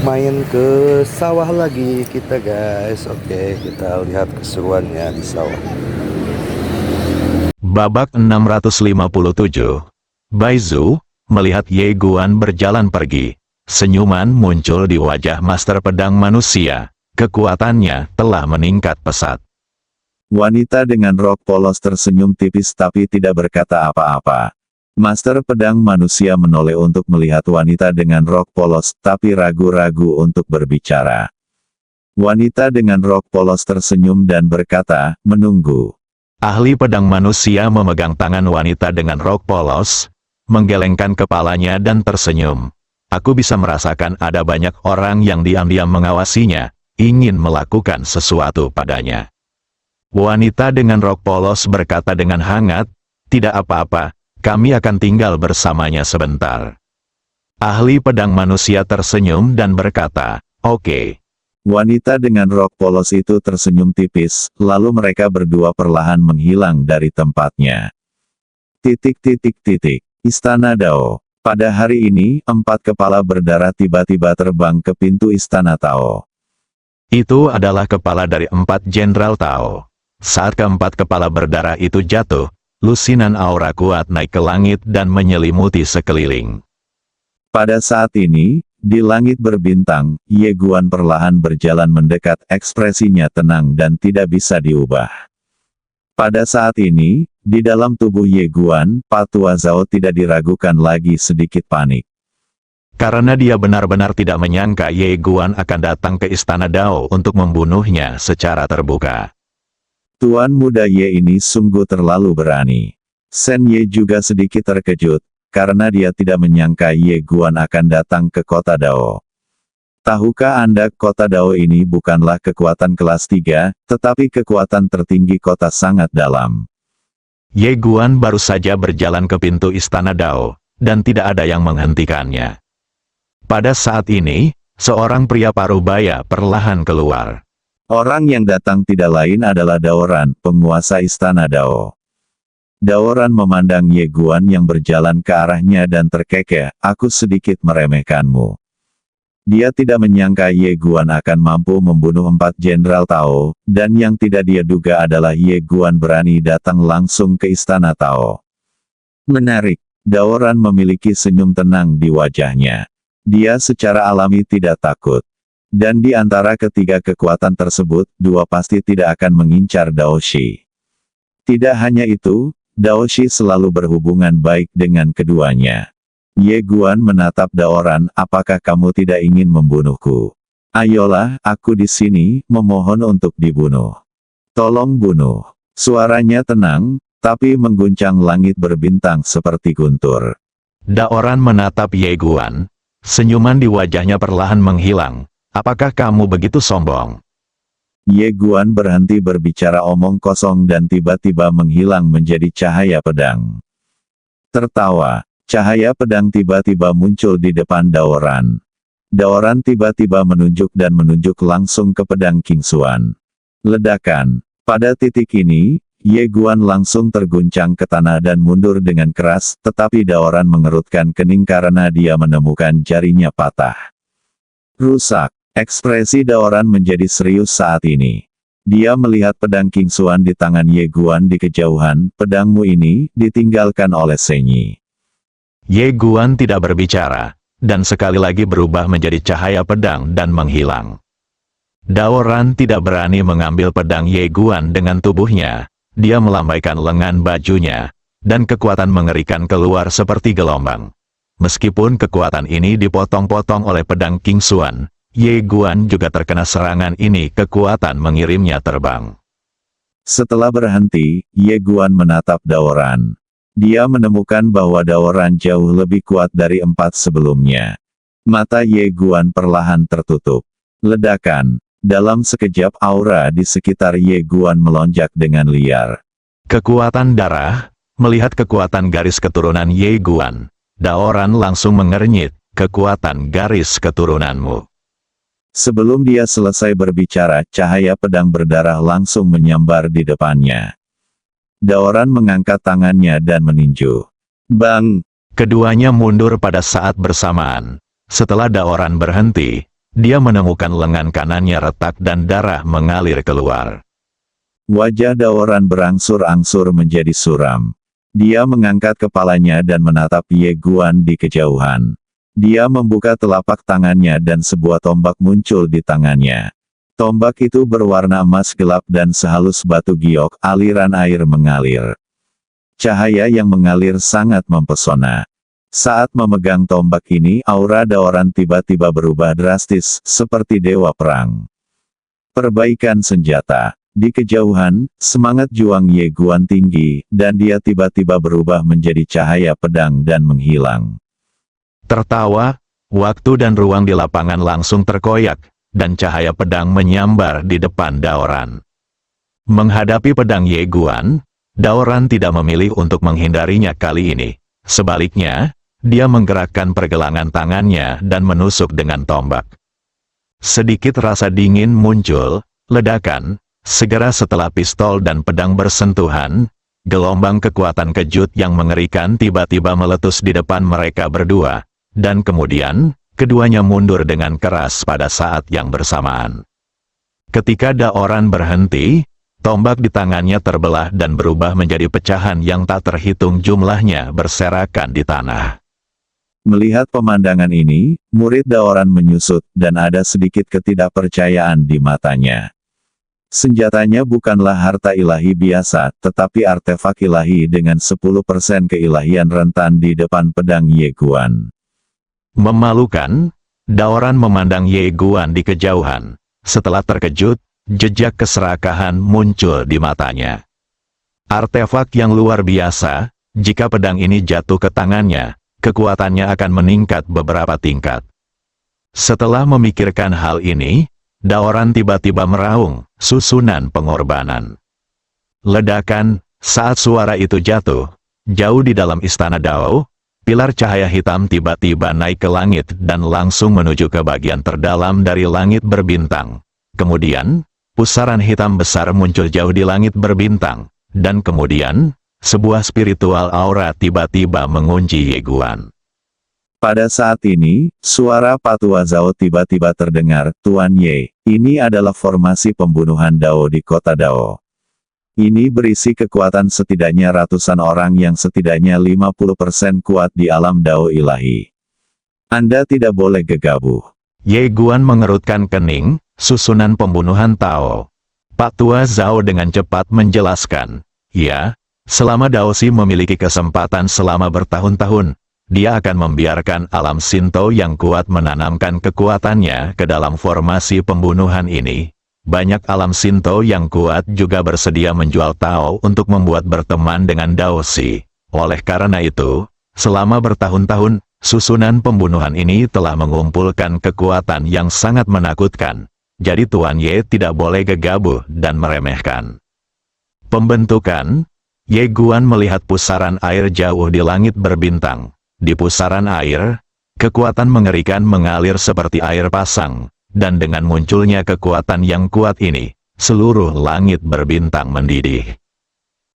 main ke sawah lagi kita guys. Oke, kita lihat keseruannya di sawah. Babak 657. Baizu melihat Ye Guan berjalan pergi. Senyuman muncul di wajah Master Pedang Manusia. Kekuatannya telah meningkat pesat. Wanita dengan rok polos tersenyum tipis tapi tidak berkata apa-apa. Master Pedang Manusia menoleh untuk melihat wanita dengan rok polos, tapi ragu-ragu untuk berbicara. Wanita dengan rok polos tersenyum dan berkata, menunggu. Ahli pedang manusia memegang tangan wanita dengan rok polos, menggelengkan kepalanya dan tersenyum. Aku bisa merasakan ada banyak orang yang diam-diam mengawasinya, ingin melakukan sesuatu padanya. Wanita dengan rok polos berkata dengan hangat, tidak apa-apa, kami akan tinggal bersamanya sebentar. Ahli pedang manusia tersenyum dan berkata, oke. Wanita dengan rok polos itu tersenyum tipis, lalu mereka berdua perlahan menghilang dari tempatnya. Istana Dao. Pada hari ini, 4 kepala berdarah tiba-tiba terbang ke pintu Istana Tao. Itu adalah kepala dari 4 Jenderal Tao. Saat keempat kepala berdarah itu jatuh, lusinan aura kuat naik ke langit dan menyelimuti sekeliling. Pada saat ini, di langit berbintang, Ye Guan perlahan berjalan mendekat, ekspresinya tenang dan tidak bisa diubah. Pada saat ini, di dalam tubuh Ye Guan, Patua Zhao tidak diragukan lagi sedikit panik. Karena dia benar-benar tidak menyangka Ye Guan akan datang ke Istana Dao untuk membunuhnya secara terbuka. Tuan muda Ye ini sungguh terlalu berani. Sen Ye juga sedikit terkejut, karena dia tidak menyangka Ye Guan akan datang ke kota Dao. Tahukah Anda kota Dao ini bukanlah kekuatan kelas 3, tetapi kekuatan tertinggi kota sangat dalam. Ye Guan baru saja berjalan ke pintu Istana Dao, dan tidak ada yang menghentikannya. Pada saat ini, seorang pria parubaya perlahan keluar. Orang yang datang tidak lain adalah Daoran, penguasa Istana Dao. Daoran memandang Ye Guan yang berjalan ke arahnya dan terkekeh, aku sedikit meremehkanmu. Dia tidak menyangka Ye Guan akan mampu membunuh 4 Jenderal Tao, dan yang tidak dia duga adalah Ye Guan berani datang langsung ke Istana Tao. Menarik, Daoran memiliki senyum tenang di wajahnya. Dia secara alami tidak takut. Dan di antara ketiga kekuatan tersebut, 2 pasti tidak akan mengincar Daoshi. Tidak hanya itu, Daoshi selalu berhubungan baik dengan keduanya. Ye Guan menatap Daoran, apakah kamu tidak ingin membunuhku? Ayolah, aku di sini, memohon untuk dibunuh. Tolong bunuh. Suaranya tenang, tapi mengguncang langit berbintang seperti guntur. Daoran menatap Ye Guan. Senyuman di wajahnya perlahan menghilang. Apakah kamu begitu sombong? Ye Guan berhenti berbicara omong kosong dan tiba-tiba menghilang menjadi cahaya pedang. Tertawa, cahaya pedang tiba-tiba muncul di depan Daoran. Daoran tiba-tiba menunjuk dan menunjuk langsung ke pedang King Xuan. Ledakan. Pada titik ini, Ye Guan langsung terguncang ke tanah dan mundur dengan keras, tetapi Daoran mengerutkan kening karena dia menemukan jarinya patah. Rusak. Ekspresi Daoran menjadi serius saat ini. Dia melihat pedang King Xuan di tangan Ye Guan di kejauhan, pedangmu ini, ditinggalkan oleh Senyi. Ye Guan tidak berbicara, dan sekali lagi berubah menjadi cahaya pedang dan menghilang. Daoran tidak berani mengambil pedang Ye Guan dengan tubuhnya. Dia melambaikan lengan bajunya, dan kekuatan mengerikan keluar seperti gelombang. Meskipun kekuatan ini dipotong-potong oleh pedang King Xuan, Ye Guan juga terkena serangan ini, kekuatan mengirimnya terbang. Setelah berhenti, Ye Guan menatap Daoran. Dia menemukan bahwa Daoran jauh lebih kuat dari 4 sebelumnya. Mata Ye Guan perlahan tertutup. Ledakan. Dalam sekejap aura di sekitar Ye Guan melonjak dengan liar. Kekuatan darah, melihat kekuatan garis keturunan Ye Guan, Daoran langsung mengernyit, kekuatan garis keturunanmu. Sebelum dia selesai berbicara, cahaya pedang berdarah langsung menyambar di depannya. Daoran mengangkat tangannya dan meninju. Bang! Keduanya mundur pada saat bersamaan. Setelah Daoran berhenti, dia menemukan lengan kanannya retak dan darah mengalir keluar. Wajah Daoran berangsur-angsur menjadi suram. Dia mengangkat kepalanya dan menatap Ye Guan di kejauhan. Dia membuka telapak tangannya dan sebuah tombak muncul di tangannya. Tombak itu berwarna emas gelap dan sehalus batu giok, aliran air mengalir. Cahaya yang mengalir sangat mempesona. Saat memegang tombak ini, aura Daoran tiba-tiba berubah drastis, seperti dewa perang. Perbaikan senjata. Di kejauhan, semangat juang Ye Guan tinggi, dan dia tiba-tiba berubah menjadi cahaya pedang dan menghilang. Tertawa, waktu dan ruang di lapangan langsung terkoyak, dan cahaya pedang menyambar di depan Daoran. Menghadapi pedang Ye Guan, Daoran tidak memilih untuk menghindarinya kali ini. Sebaliknya, dia menggerakkan pergelangan tangannya dan menusuk dengan tombak. Sedikit rasa dingin muncul, ledakan, segera setelah pistol dan pedang bersentuhan, gelombang kekuatan kejut yang mengerikan tiba-tiba meletus di depan mereka berdua, dan kemudian, keduanya mundur dengan keras pada saat yang bersamaan. Ketika Daoran berhenti, tombak di tangannya terbelah dan berubah menjadi pecahan yang tak terhitung jumlahnya berserakan di tanah. Melihat pemandangan ini, murid Daoran menyusut, dan ada sedikit ketidakpercayaan di matanya. Senjatanya bukanlah harta ilahi biasa, tetapi artefak ilahi dengan 10% keilahian rentan di depan pedang Ye Guan. Memalukan, Daoran memandang Ye Guan di kejauhan. Setelah terkejut, jejak keserakahan muncul di matanya. Artefak yang luar biasa, jika pedang ini jatuh ke tangannya, kekuatannya akan meningkat beberapa tingkat. Setelah memikirkan hal ini, Daoran tiba-tiba meraung, susunan pengorbanan. Ledakan, saat suara itu jatuh, jauh di dalam istana Dao, pilar cahaya hitam tiba-tiba naik ke langit dan langsung menuju ke bagian terdalam dari langit berbintang. Kemudian, pusaran hitam besar muncul jauh di langit berbintang, dan kemudian, sebuah spiritual aura tiba-tiba mengunci Ye Guan. Pada saat ini, suara Patua Zhao tiba-tiba terdengar, Tuan Ye, ini adalah formasi pembunuhan Dao di kota Dao. Ini berisi kekuatan setidaknya ratusan orang yang setidaknya 50% kuat di alam Dao ilahi. Anda tidak boleh gegabah. Ye Guan mengerutkan kening, susunan pembunuhan Tao. Patua Zhao dengan cepat menjelaskan, ya, selama Daoshi memiliki kesempatan selama bertahun-tahun, dia akan membiarkan alam Shinto yang kuat menanamkan kekuatannya ke dalam formasi pembunuhan ini. Banyak alam Shinto yang kuat juga bersedia menjual Tao untuk membuat berteman dengan Daoshi. Oleh karena itu, selama bertahun-tahun, susunan pembunuhan ini telah mengumpulkan kekuatan yang sangat menakutkan. Jadi Tuan Ye tidak boleh gegabah dan meremehkan. Pembentukan, Ye Guan melihat pusaran air jauh di langit berbintang. Di pusaran air, kekuatan mengerikan mengalir seperti air pasang, dan dengan munculnya kekuatan yang kuat ini, seluruh langit berbintang mendidih.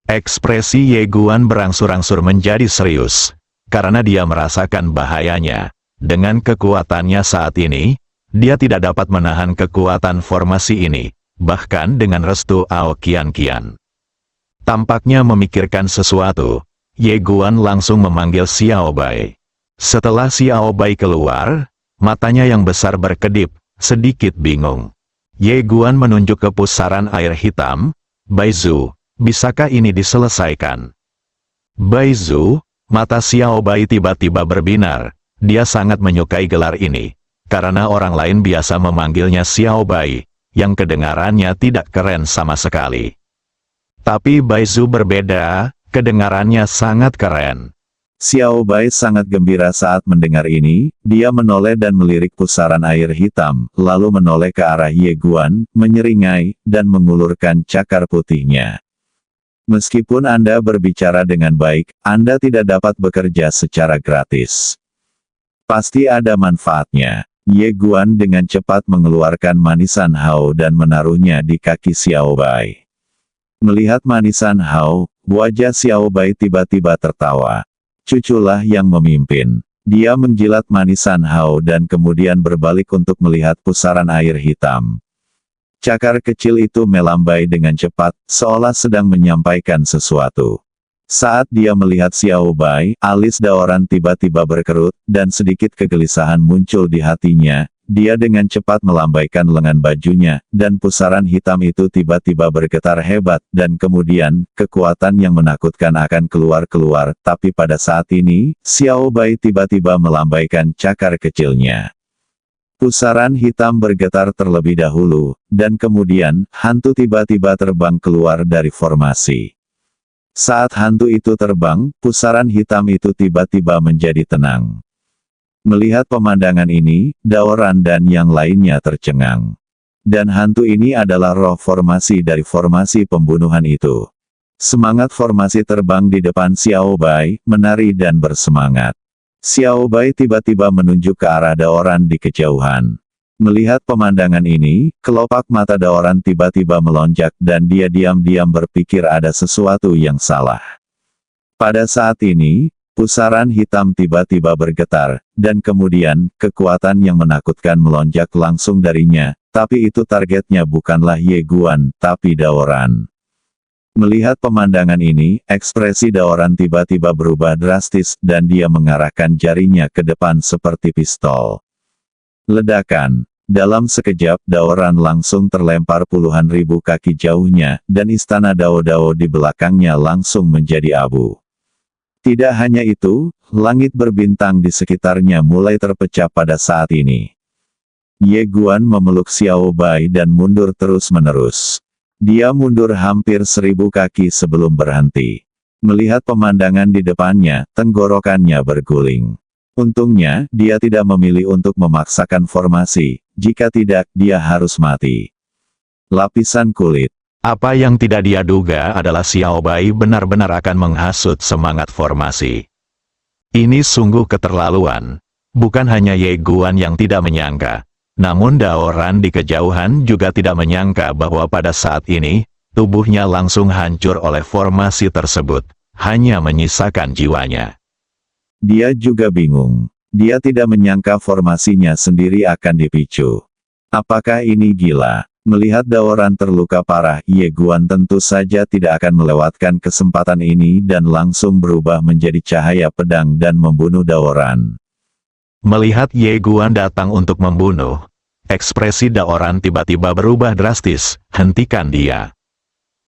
Ekspresi Ye Guan berangsur-angsur menjadi serius, karena dia merasakan bahayanya. Dengan kekuatannya saat ini, dia tidak dapat menahan kekuatan formasi ini, bahkan dengan restu Ao Qian Qian. Tampaknya memikirkan sesuatu, Ye Guan langsung memanggil Xiao Bai. Setelah Xiao Bai keluar, matanya yang besar berkedip, sedikit bingung. Ye Guan menunjuk ke pusaran air hitam, Bai Zhu, bisakah ini diselesaikan? Bai Zhu, mata Xiao Bai tiba-tiba berbinar, dia sangat menyukai gelar ini, karena orang lain biasa memanggilnya Xiao Bai, yang kedengarannya tidak keren sama sekali. Tapi Bai Zhu berbeda, kedengarannya sangat keren. Xiao Bai sangat gembira saat mendengar ini, dia menoleh dan melirik pusaran air hitam, lalu menoleh ke arah Ye Guan, menyeringai, dan mengulurkan cakar putihnya. Meskipun Anda berbicara dengan baik, Anda tidak dapat bekerja secara gratis. Pasti ada manfaatnya. Ye Guan dengan cepat mengeluarkan manisan Hao dan menaruhnya di kaki Xiao Bai. Melihat manisan Hao, wajah Xiao Bai tiba-tiba tertawa. Cuculah yang memimpin. Dia menjilat manisan Hao dan kemudian berbalik untuk melihat pusaran air hitam. Cakar kecil itu melambai dengan cepat, seolah sedang menyampaikan sesuatu. Saat dia melihat Xiao Bai, alis Daoran tiba-tiba berkerut, dan sedikit kegelisahan muncul di hatinya. Dia dengan cepat melambaikan lengan bajunya, dan pusaran hitam itu tiba-tiba bergetar hebat, dan kemudian, kekuatan yang menakutkan akan keluar-keluar, tapi pada saat ini, Xiao Bai tiba-tiba melambaikan cakar kecilnya. Pusaran hitam bergetar terlebih dahulu, dan kemudian, hantu tiba-tiba terbang keluar dari formasi. Saat hantu itu terbang, pusaran hitam itu tiba-tiba menjadi tenang. Melihat pemandangan ini, Daoran dan yang lainnya tercengang. Dan hantu ini adalah roh formasi dari formasi pembunuhan itu. Semangat formasi terbang di depan Xiao Bai, menari dan bersemangat. Xiao Bai tiba-tiba menunjuk ke arah Daoran di kejauhan. Melihat pemandangan ini, kelopak mata Daoran tiba-tiba melonjak dan dia diam-diam berpikir ada sesuatu yang salah. Pada saat ini, pusaran hitam tiba-tiba bergetar, dan kemudian, kekuatan yang menakutkan melonjak langsung darinya, tapi itu targetnya bukanlah Ye Guan, tapi Daoran. Melihat pemandangan ini, ekspresi Daoran tiba-tiba berubah drastis, dan dia mengarahkan jarinya ke depan seperti pistol. Ledakan. Dalam sekejap, Daoran langsung terlempar puluhan ribu kaki jauhnya, dan istana Dao-Dao di belakangnya langsung menjadi abu. Tidak hanya itu, langit berbintang di sekitarnya mulai terpecah pada saat ini. Ye Guan memeluk Xiao Bai dan mundur terus-menerus. Dia mundur hampir 1000 kaki sebelum berhenti. Melihat pemandangan di depannya, tenggorokannya berguling. Untungnya, dia tidak memilih untuk memaksakan formasi, jika tidak, dia harus mati. Lapisan kulit. Apa yang tidak dia duga adalah Xiao Bai benar-benar akan menghasut semangat formasi. Ini sungguh keterlaluan. Bukan hanya Ye Guan yang tidak menyangka, namun Daoran di kejauhan juga tidak menyangka bahwa pada saat ini, tubuhnya langsung hancur oleh formasi tersebut, hanya menyisakan jiwanya. Dia juga bingung. Dia tidak menyangka formasinya sendiri akan dipicu. Apakah ini gila? Melihat Daoran terluka parah, Ye Guan tentu saja tidak akan melewatkan kesempatan ini dan langsung berubah menjadi cahaya pedang dan membunuh Daoran. Melihat Ye Guan datang untuk membunuh, ekspresi Daoran tiba-tiba berubah drastis, hentikan dia.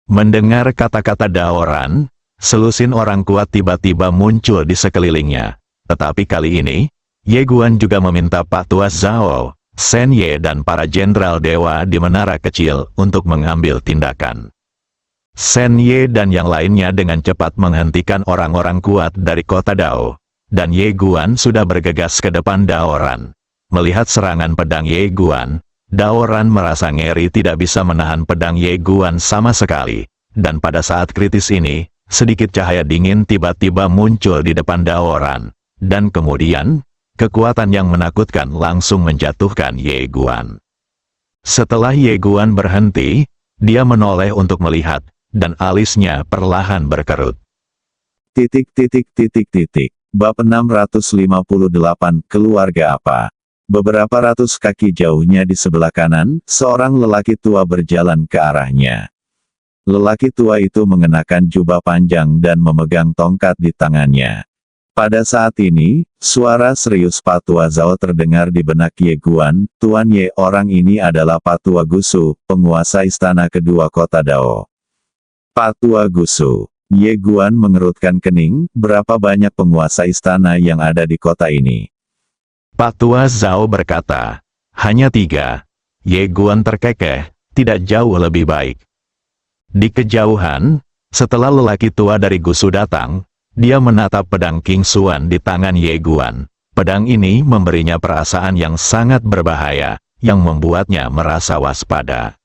Mendengar kata-kata Daoran, selusin orang kuat tiba-tiba muncul di sekelilingnya. Tetapi kali ini, Ye Guan juga meminta Pak Tua Zhao, Shen Ye dan para jenderal dewa di menara kecil untuk mengambil tindakan. Shen Ye dan yang lainnya dengan cepat menghentikan orang-orang kuat dari kota Dao, dan Ye Guan sudah bergegas ke depan Daoran. Melihat serangan pedang Ye Guan, Daoran merasa ngeri tidak bisa menahan pedang Ye Guan sama sekali, dan pada saat kritis ini, sedikit cahaya dingin tiba-tiba muncul di depan Daoran, dan kemudian, kekuatan yang menakutkan langsung menjatuhkan Ye Guan. Setelah Ye Guan berhenti, dia menoleh untuk melihat, dan alisnya perlahan berkerut. Bab 658, keluarga apa? Beberapa ratus kaki jauhnya di sebelah kanan, seorang lelaki tua berjalan ke arahnya. Lelaki tua itu mengenakan jubah panjang dan memegang tongkat di tangannya. Pada saat ini, suara serius Pak Tua Zhao terdengar di benak Ye Guan. Tuan Ye, orang ini adalah Pak Tua Gusu, penguasa istana kedua kota Dao. Pak Tua Gusu. Ye Guan mengerutkan kening, berapa banyak penguasa istana yang ada di kota ini? Pak Tua Zhao berkata, hanya 3. Ye Guan terkekeh, tidak jauh lebih baik. Di kejauhan, setelah lelaki tua dari Gusu datang, dia menatap pedang King Xuan di tangan Ye Guan. Pedang ini memberinya perasaan yang sangat berbahaya, yang membuatnya merasa waspada.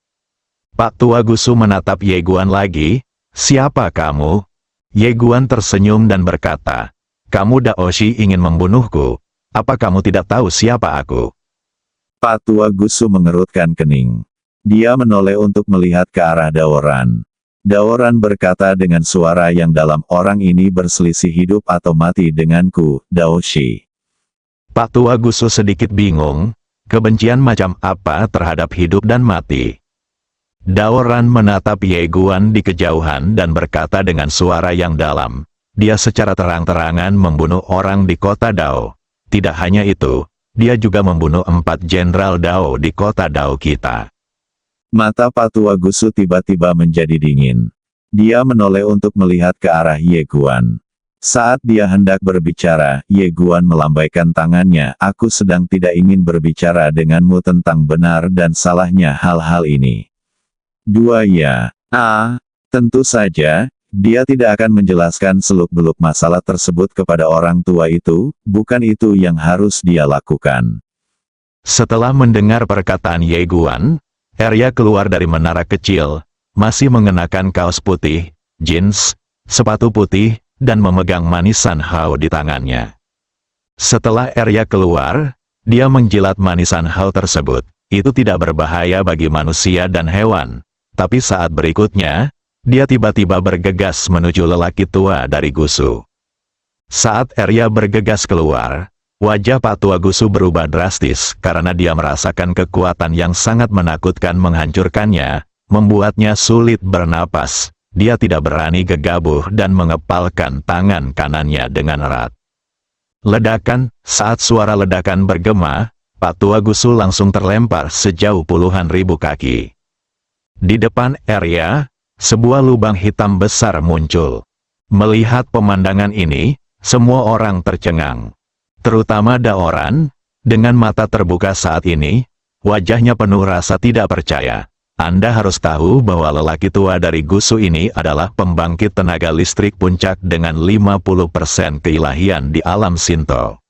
Pak Tua Gusu menatap Ye Guan lagi, siapa kamu? Ye Guan tersenyum dan berkata, kamu Daoshi ingin membunuhku, apa kamu tidak tahu siapa aku? Pak Tua Gusu mengerutkan kening. Dia menoleh untuk melihat ke arah Daoran. Daoran berkata dengan suara yang dalam, orang ini berselisih hidup atau mati denganku, Daoshi. Pak Tua Gusu sedikit bingung, kebencian macam apa terhadap hidup dan mati. Daoran menatap Ye Guan di kejauhan dan berkata dengan suara yang dalam, dia secara terang-terangan membunuh orang di kota Dao. Tidak hanya itu, dia juga membunuh 4 jenderal Dao di kota Dao kita. Mata Pak Tua Gusu tiba-tiba menjadi dingin. Dia menoleh untuk melihat ke arah Ye Guan. Saat dia hendak berbicara, Ye Guan melambaikan tangannya. Aku sedang tidak ingin berbicara denganmu tentang benar dan salahnya hal-hal ini. Ya. Tentu saja, dia tidak akan menjelaskan seluk-beluk masalah tersebut kepada orang tua itu, bukan itu yang harus dia lakukan. Setelah mendengar perkataan Ye Guan, Arya keluar dari menara kecil, masih mengenakan kaos putih, jeans, sepatu putih, dan memegang manisan hao di tangannya. Setelah Arya keluar, dia menjilat manisan hao tersebut. Itu tidak berbahaya bagi manusia dan hewan. Tapi saat berikutnya, dia tiba-tiba bergegas menuju lelaki tua dari Gusu. Saat Arya bergegas keluar, wajah Pak Tua Gusu berubah drastis karena dia merasakan kekuatan yang sangat menakutkan menghancurkannya, membuatnya sulit bernapas. Dia tidak berani gegabah dan mengepalkan tangan kanannya dengan erat. Ledakan, saat suara ledakan bergema, Pak Tua Gusu langsung terlempar sejauh puluhan ribu kaki. Di depan Arya, sebuah lubang hitam besar muncul. Melihat pemandangan ini, semua orang tercengang. Terutama Daoran, dengan mata terbuka saat ini, wajahnya penuh rasa tidak percaya. Anda harus tahu bahwa lelaki tua dari Gusu ini adalah pembangkit tenaga listrik puncak dengan 50% keilahian di alam Shinto.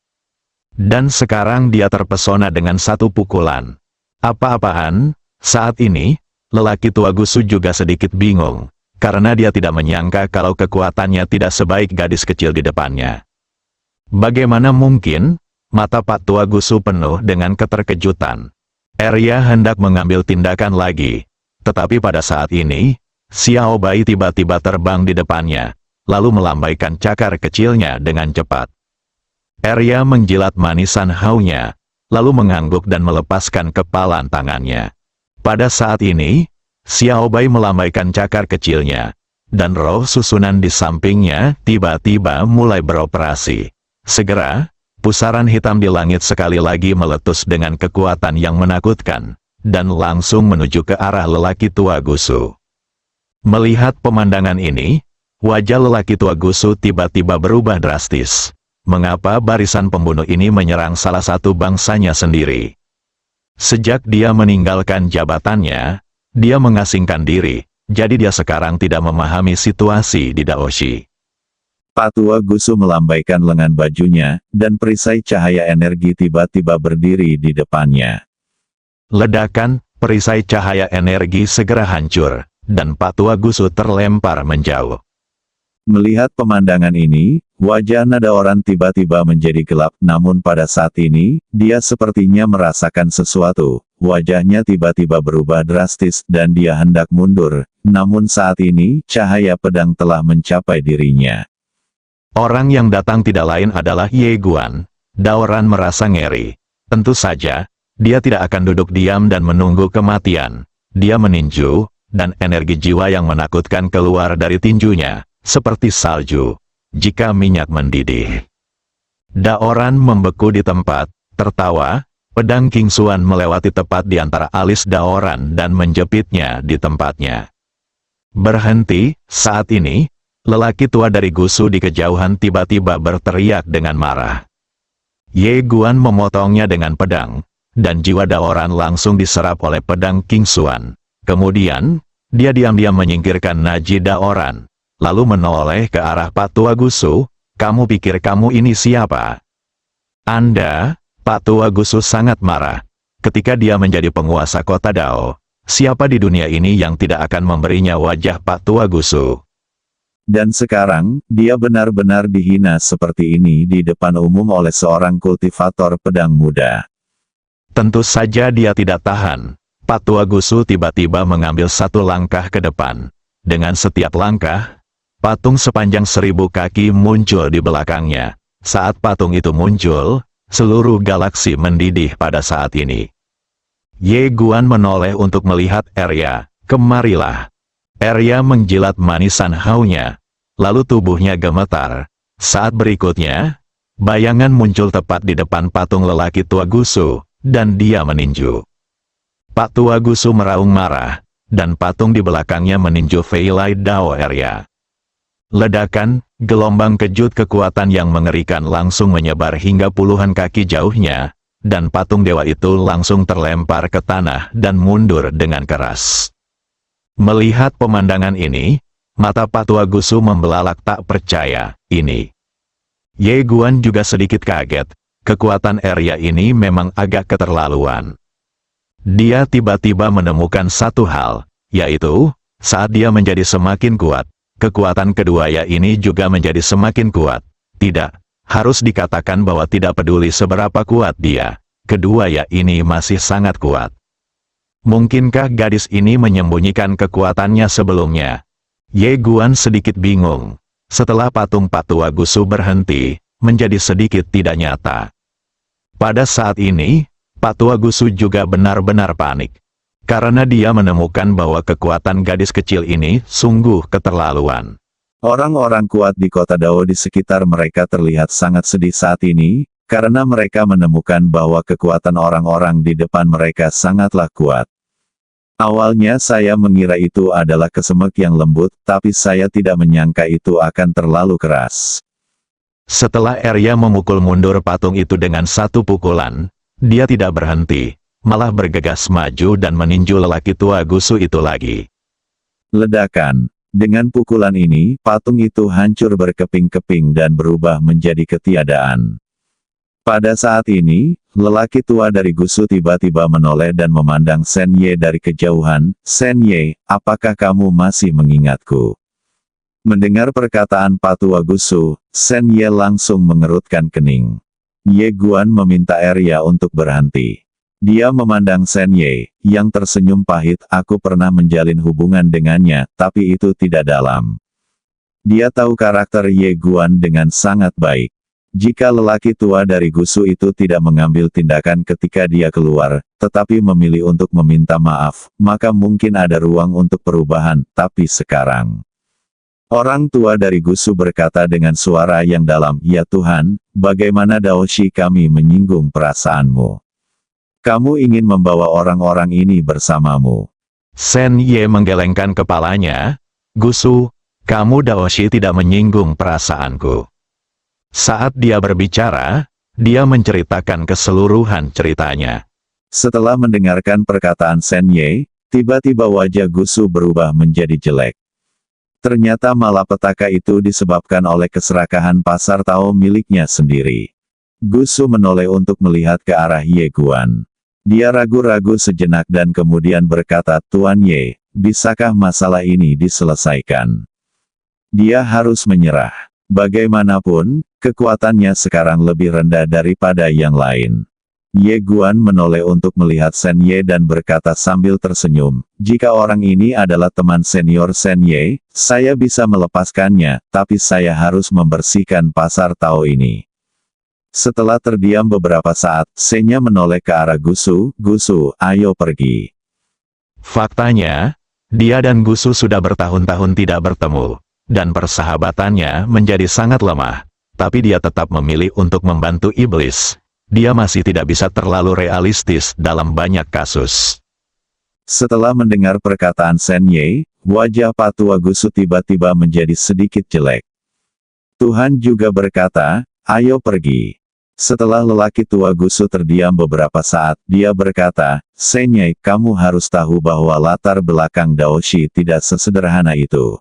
Dan sekarang dia terpesona dengan satu pukulan. Apa-apaan, saat ini, lelaki tua Gusu juga sedikit bingung, karena dia tidak menyangka kalau kekuatannya tidak sebaik gadis kecil di depannya. Bagaimana mungkin? Mata Pak Tua Gusu penuh dengan keterkejutan. Arya hendak mengambil tindakan lagi, tetapi pada saat ini, Xiao Bai tiba-tiba terbang di depannya, lalu melambaikan cakar kecilnya dengan cepat. Arya menjilat manisan haunya, lalu mengangguk dan melepaskan kepalan tangannya. Pada saat ini, Xiao Bai melambaikan cakar kecilnya, dan roh susunan di sampingnya tiba-tiba mulai beroperasi. Segera, pusaran hitam di langit sekali lagi meletus dengan kekuatan yang menakutkan, dan langsung menuju ke arah lelaki tua Gusu. Melihat pemandangan ini, wajah lelaki tua Gusu tiba-tiba berubah drastis. Mengapa barisan pembunuh ini menyerang salah satu bangsanya sendiri? Sejak dia meninggalkan jabatannya, dia mengasingkan diri, jadi dia sekarang tidak memahami situasi di Daoshi. Pak Tua Gusu melambaikan lengan bajunya, dan perisai cahaya energi tiba-tiba berdiri di depannya. Ledakan, perisai cahaya energi segera hancur, dan Pak Tua Gusu terlempar menjauh. Melihat pemandangan ini, wajah Daoran tiba-tiba menjadi gelap, namun pada saat ini, dia sepertinya merasakan sesuatu. Wajahnya tiba-tiba berubah drastis, dan dia hendak mundur, namun saat ini, cahaya pedang telah mencapai dirinya. Orang yang datang tidak lain adalah Ye Guan. Daoran merasa ngeri. Tentu saja, dia tidak akan duduk diam dan menunggu kematian. Dia meninju, dan energi jiwa yang menakutkan keluar dari tinjunya, seperti salju, jika minyak mendidih. Daoran membeku di tempat, tertawa, pedang King Xuan melewati tepat di antara alis Daoran dan menjepitnya di tempatnya. Berhenti, saat ini, lelaki tua dari Gusu di kejauhan tiba-tiba berteriak dengan marah. Ye Guan memotongnya dengan pedang, dan jiwa Daoran langsung diserap oleh pedang King Xuan. Kemudian, dia diam-diam menyingkirkan Naji Daoran, lalu menoleh ke arah Pak Tua Gusu. Kamu pikir kamu ini siapa? Anda? Pak Tua Gusu sangat marah. Ketika dia menjadi penguasa kota Dao, siapa di dunia ini yang tidak akan memberinya wajah Pak Tua Gusu? Dan sekarang, dia benar-benar dihina seperti ini di depan umum oleh seorang kultivator pedang muda. Tentu saja dia tidak tahan. Pak Tua Gusu tiba-tiba mengambil satu langkah ke depan. Dengan setiap langkah, patung sepanjang 1000 kaki muncul di belakangnya. Saat patung itu muncul, seluruh galaksi mendidih pada saat ini. Ye Guan menoleh untuk melihat Arya. Kemarilah. Arya menjilat manisan haunya, lalu tubuhnya gemetar. Saat berikutnya, bayangan muncul tepat di depan patung lelaki tua Gusu, dan dia meninju. Pak tua Gusu meraung marah, dan patung di belakangnya meninju Fei Lai Dao Arya. Ledakan, gelombang kejut kekuatan yang mengerikan langsung menyebar hingga puluhan kaki jauhnya, dan patung dewa itu langsung terlempar ke tanah dan mundur dengan keras. Melihat pemandangan ini, mata Pak tua Gusu membelalak tak percaya. Ini. Ye Guan juga sedikit kaget, kekuatan Arya ini memang agak keterlaluan. Dia tiba-tiba menemukan satu hal, yaitu, saat dia menjadi semakin kuat, kekuatan keduanya ini juga menjadi semakin kuat. Tidak, harus dikatakan bahwa tidak peduli seberapa kuat dia, keduanya ini masih sangat kuat. Mungkinkah gadis ini menyembunyikan kekuatannya sebelumnya? Ye Guan sedikit bingung. Setelah patung Pak tua Gusu berhenti, menjadi sedikit tidak nyata. Pada saat ini, Pak tua Gusu juga benar-benar panik. Karena dia menemukan bahwa kekuatan gadis kecil ini sungguh keterlaluan. Orang-orang kuat di kota Dao di sekitar mereka terlihat sangat sedih saat ini, karena mereka menemukan bahwa kekuatan orang-orang di depan mereka sangatlah kuat. Awalnya saya mengira itu adalah kesemek yang lembut, tapi saya tidak menyangka itu akan terlalu keras. Setelah Arya memukul mundur patung itu dengan satu pukulan, dia tidak berhenti, malah bergegas maju dan meninju lelaki tua Gusu itu lagi. Ledakan. Dengan pukulan ini, patung itu hancur berkeping-keping dan berubah menjadi ketiadaan. Pada saat ini, lelaki tua dari Gusu tiba-tiba menoleh dan memandang Sen Ye dari kejauhan. Sen Ye, apakah kamu masih mengingatku? Mendengar perkataan Pak tua Gusu, Sen Ye langsung mengerutkan kening. Ye Guan meminta Arya untuk berhenti. Dia memandang Sen Ye, yang tersenyum pahit. Aku pernah menjalin hubungan dengannya, tapi itu tidak dalam. Dia tahu karakter Ye Guan dengan sangat baik. Jika lelaki tua dari Gusu itu tidak mengambil tindakan ketika dia keluar, tetapi memilih untuk meminta maaf, maka mungkin ada ruang untuk perubahan, tapi sekarang. Orang tua dari Gusu berkata dengan suara yang dalam, "Ya Tuhan, bagaimana Daoshi kami menyinggung perasaanmu? Kamu ingin membawa orang-orang ini bersamamu." Sen Ye menggelengkan kepalanya. Gusu, kamu Daoshi tidak menyinggung perasaanku. Saat dia berbicara, dia menceritakan keseluruhan ceritanya. Setelah mendengarkan perkataan Sen Ye, tiba-tiba wajah Gusu berubah menjadi jelek. Ternyata malapetaka itu disebabkan oleh keserakahan pasar Tao miliknya sendiri. Gusu menoleh untuk melihat ke arah Ye Guan. Dia ragu-ragu sejenak dan kemudian berkata, "Tuan Ye, bisakah masalah ini diselesaikan?" Dia harus menyerah. Bagaimanapun, kekuatannya sekarang lebih rendah daripada yang lain. Ye Guan menoleh untuk melihat Sen Ye dan berkata sambil tersenyum, "Jika orang ini adalah teman senior Sen Ye, saya bisa melepaskannya, tapi saya harus membersihkan pasar Tao ini." Setelah terdiam beberapa saat, Senya menoleh ke arah Gusu. "Gusu, ayo pergi." Faktanya, dia dan Gusu sudah bertahun-tahun tidak bertemu, dan persahabatannya menjadi sangat lemah, tapi dia tetap memilih untuk membantu iblis. Dia masih tidak bisa terlalu realistis dalam banyak kasus. Setelah mendengar perkataan Sen Ye, wajah Pak tua Gusu tiba-tiba menjadi sedikit jelek. Tuhan juga berkata, "Ayo pergi." Setelah lelaki tua Gusu terdiam beberapa saat, dia berkata, "Sen Ye, kamu harus tahu bahwa latar belakang Daoshi tidak sesederhana itu."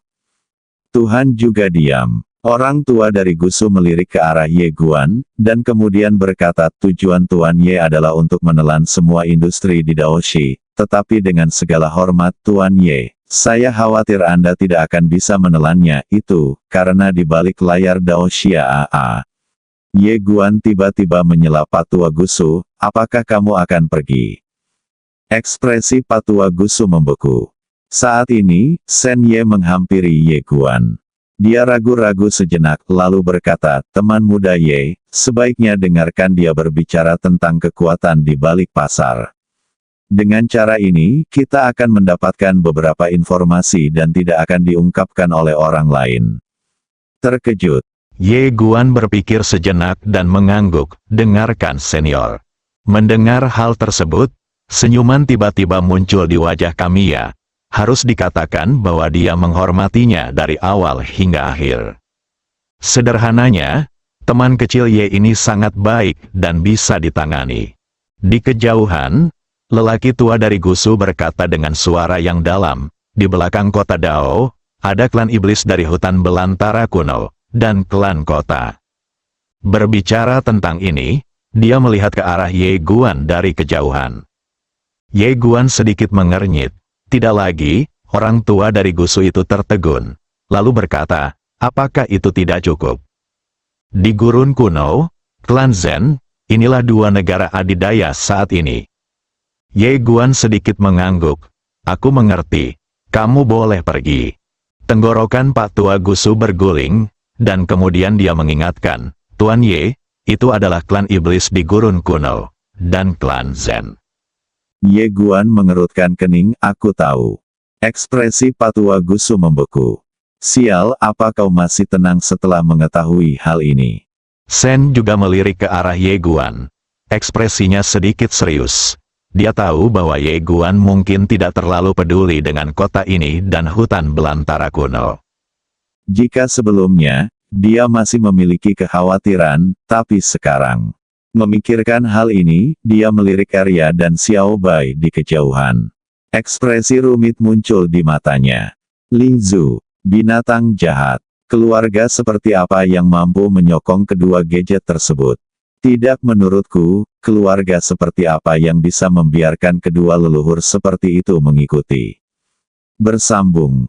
Tuhan juga diam. Orang tua dari Gusu melirik ke arah Ye Guan, dan kemudian berkata, "Tujuan Tuan Ye adalah untuk menelan semua industri di Daoshi, tetapi dengan segala hormat Tuan Ye, saya khawatir Anda tidak akan bisa menelannya, itu, karena di balik layar Daoshi AA." Ye Guan tiba-tiba menyela Pak tua Gusu, "Apakah kamu akan pergi?" Ekspresi Pak tua Gusu membeku. Saat ini, Sen Ye menghampiri Ye Guan. Dia ragu-ragu sejenak, lalu berkata, teman muda Ye, sebaiknya dengarkan dia berbicara tentang kekuatan di balik pasar. Dengan cara ini, kita akan mendapatkan beberapa informasi dan tidak akan diungkapkan oleh orang lain. Terkejut. Ye Guan berpikir sejenak dan mengangguk, dengarkan senior. Mendengar hal tersebut, senyuman tiba-tiba muncul di wajah Kamiya. Harus dikatakan bahwa dia menghormatinya dari awal hingga akhir. Sederhananya, teman kecil Ye ini sangat baik dan bisa ditangani. Di kejauhan, lelaki tua dari Gusu berkata dengan suara yang dalam, di belakang kota Dao, ada klan iblis dari hutan belantara kuno, dan klan kota. Berbicara tentang ini, dia melihat ke arah Ye Guan dari kejauhan. Ye Guan sedikit mengernyit. Tidak lagi, orang tua dari Gusu itu tertegun, lalu berkata, apakah itu tidak cukup? Di gurun kuno, klan Zen, inilah dua negara adidaya saat ini. Ye Guan sedikit mengangguk, aku mengerti, kamu boleh pergi. Tenggorokan Pak Tua Gusu berguling, dan kemudian dia mengingatkan, Tuan Ye, itu adalah klan iblis di gurun kuno, dan klan Zen. Ye Guan mengerutkan kening, aku tahu. Ekspresi Patua Gusu membeku. Sial, apa kau masih tenang setelah mengetahui hal ini? Sen juga melirik ke arah Ye Guan. Ekspresinya sedikit serius. Dia tahu bahwa Ye Guan mungkin tidak terlalu peduli dengan kota ini dan hutan belantara kuno. Jika sebelumnya, dia masih memiliki kekhawatiran, tapi sekarang, memikirkan hal ini, dia melirik Arya dan Xiao Bai di kejauhan. Ekspresi rumit muncul di matanya. Ling Zhu, binatang jahat. Keluarga seperti apa yang mampu menyokong kedua gadget tersebut? Tidak menurutku, keluarga seperti apa yang bisa membiarkan kedua leluhur seperti itu mengikuti. Bersambung.